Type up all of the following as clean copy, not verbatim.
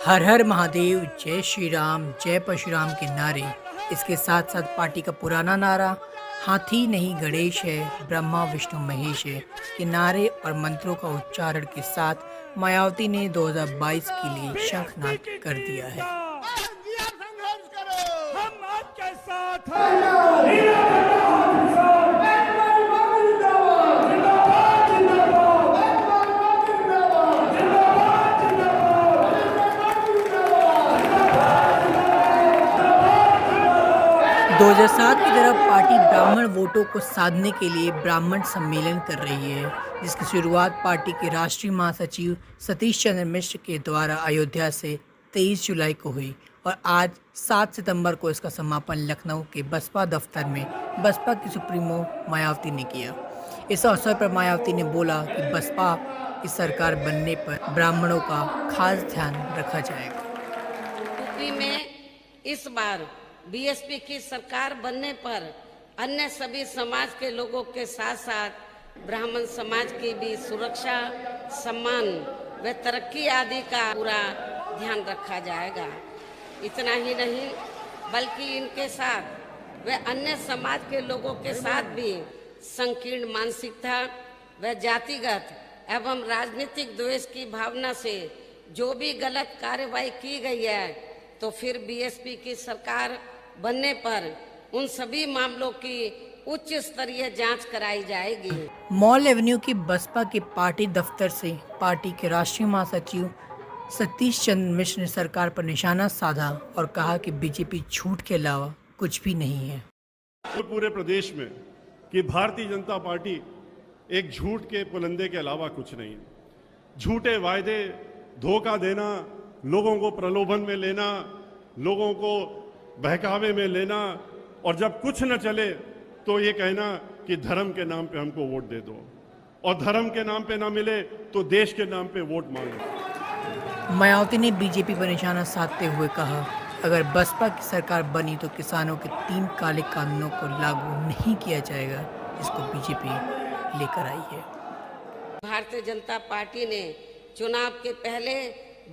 हर हर महादेव, जय श्री राम, जय परशुराम के नारे। इसके साथ साथ पार्टी का पुराना नारा हाथी नहीं गणेश है, ब्रह्मा विष्णु महेश है के नारे और मंत्रों का उच्चारण के साथ मायावती ने 2022 के लिए शंखनाद कर दिया है। हम आपके साथ हैं। 2007 की तरफ पार्टी ब्राह्मण वोटों को साधने के लिए ब्राह्मण सम्मेलन कर रही है, जिसकी शुरुआत पार्टी के राष्ट्रीय महासचिव सतीश चंद्र मिश्र के द्वारा अयोध्या से 23 जुलाई को हुई और आज 7 सितंबर को इसका समापन लखनऊ के बसपा दफ्तर में बसपा की सुप्रीमो मायावती ने किया। इस अवसर पर मायावती ने बोला कि बसपा की सरकार बनने पर ब्राह्मणों का खास ध्यान रखा जाएगा। यूपी में इस बार बीएसपी की सरकार बनने पर अन्य सभी समाज के लोगों के साथ साथ ब्राह्मण समाज की भी सुरक्षा, सम्मान व तरक्की आदि का पूरा ध्यान रखा जाएगा। इतना ही नहीं बल्कि इनके साथ व अन्य समाज के लोगों के साथ भी संकीर्ण मानसिकता व जातिगत एवं राजनीतिक द्वेष की भावना से जो भी गलत कार्रवाई की गई है तो फिर बीएसपी की सरकार बनने पर उन सभी मामलों की उच्च स्तरीय जांच कराई जाएगी। मॉल एवेन्यू की बसपा के पार्टी दफ्तर से पार्टी के राष्ट्रीय महासचिव सतीश चंद्र मिश्र ने सरकार पर निशाना साधा और कहा कि बीजेपी झूठ के अलावा कुछ भी नहीं है। पूरे प्रदेश में कि भारतीय जनता पार्टी एक झूठ के पुलंदे के अलावा कुछ नहीं है। झूठे वायदे, धोखा देना, लोगों को प्रलोभन में लेना, लोगों को बहकावे में लेना और जब कुछ न चले तो ये कहना कि धर्म के नाम पे हमको वोट दे दो और धर्म के नाम पे ना मिले तो देश के नाम पे वोट मांगो। मायावती ने बीजेपी पर निशाना साधते हुए कहा, अगर बसपा की सरकार बनी तो किसानों के 3 काले कानूनों को लागू नहीं किया जाएगा जिसको बीजेपी लेकर आई है। भारतीय जनता पार्टी ने चुनाव के पहले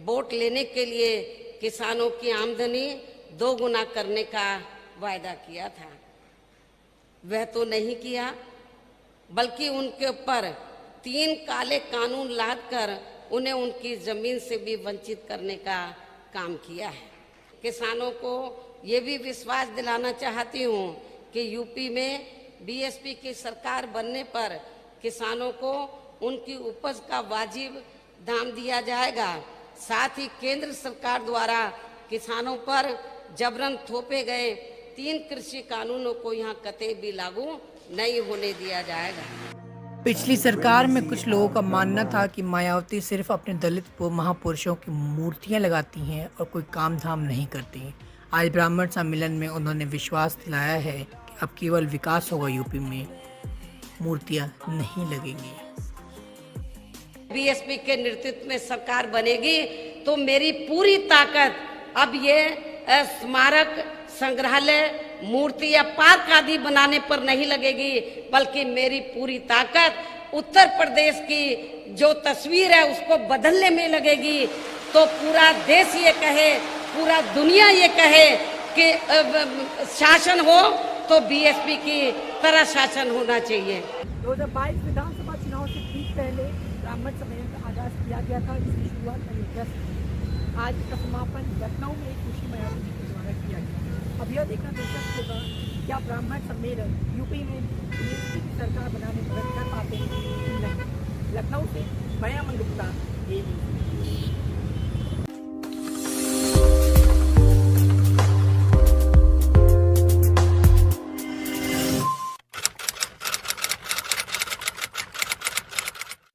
वोट लेने के लिए किसानों की आमदनी 2 गुना करने का वायदा किया था। वह तो नहीं किया बल्कि उनके ऊपर 3 काले कानून लादकर उन्हें उनकी जमीन से भी वंचित करने का काम किया है। किसानों को ये भी विश्वास दिलाना चाहती हूँ कि यूपी में बीएसपी की सरकार बनने पर किसानों को उनकी उपज का वाजिब दाम दिया जाएगा। साथ ही केंद्र सरकार द्वारा किसानों पर जबरन थोपे गए 3 कृषि कानूनों को यहाँ कतई भी लागू नहीं होने दिया जाएगा। पिछली सरकार में कुछ लोगों का मानना था कि मायावती सिर्फ अपने दलित महापुरुषों की मूर्तियां लगाती हैं और कोई काम धाम नहीं करती। आज ब्राह्मण सम्मेलन में उन्होंने विश्वास दिलाया है कि अब केवल विकास होगा, यूपी में मूर्तियां नहीं लगेंगी। बीएसपी के नेतृत्व में सरकार बनेगी तो मेरी पूरी ताकत अब ये स्मारक, संग्रहालय, मूर्ति या पार्क आदि बनाने पर नहीं लगेगी, बल्कि मेरी पूरी ताकत उत्तर प्रदेश की जो तस्वीर है उसको बदलने में लगेगी। तो पूरा देश ये कहे, पूरा दुनिया ये कहे कि शासन हो तो बीएसपी की तरह शासन होना चाहिए। 2022 विधानसभा चुनाव से ठीक पहले ब्राह्मण सम्मेलन का आगाज किया गया था, जिसकी शुरुआत अयोध्या से। आज का समापन लखनऊ में खुशी मायावती जी के द्वारा किया गया। अब यह देखना दिलचस्प होगा क्या ब्राह्मण सम्मेलन यूपी में बीएसपी की सरकार बनाने में मदद कर पाते हैं कि नहीं। लखनऊ से मैं अमन गुप्ता,